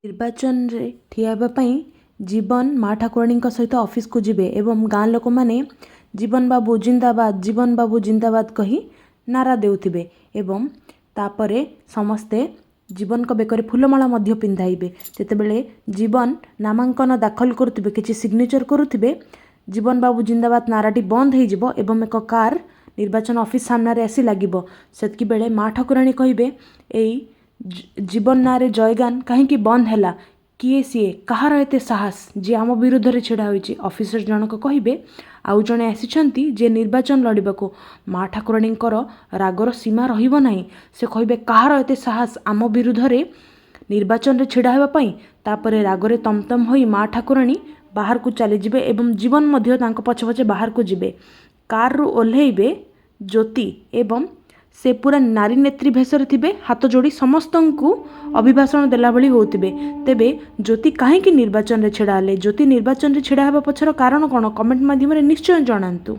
निर्वाचन रे ठिया हेबा पई जीवन माँ ठाकुराणी सहित ऑफिस को जिबे एवं गाँ लोक माने जीवन बाबू जिंदाबाद कही नारा देउथिबे एवं तापरे समस्ते जीवन को बेकर फूलमाला मध्य पिंधाइबे। जेतेबेले जीवन नामांकन दाखल करुथिबे किछि सिग्नेचर करुथिबे जीवन बाबू जिंदाबाद नाराटी बंद हो जिवो एवं एक कार निर्वाचन ऑफिस सामने रे आसी लागिबो। सेतकी बेले माँ ठाकुराणी कहिबे एई जीवन नारे जयगान कहीं बंद है किए सी कहार एत साहस जी आम विरोध में छिड़ा होइछि। ऑफिसर जनक कहिबे आउ जणे आसिछंती जे निर्वाचन लड़िबाको माँ ठाकुराणी रागर सीमा रहिबो नाही। से कहिबे कहार एत साहस आम विरोध में निर्वाचन रे छिड़ा हेबा पई। तापरे रागरे तमतम होई माँ ठाकुराणी बाहर को चली जिबे एवं जीवन मध्य तांको पछे पछे बाहर को जिबे। कार रु ओल्हेइबे ज्योति एवं से पूरा नारी नेत्री भेषर थे हाथ जोड़ी समस्त को अभिभाषण देला भली होतिबे। तेबे ज्योति कहीं निर्वाचन रे छिड़ा हेले ज्योति निर्वाचन रे छिड़ा हेबा पछर कारण कौन कमेंट माध्यम निश्चय जणांतु।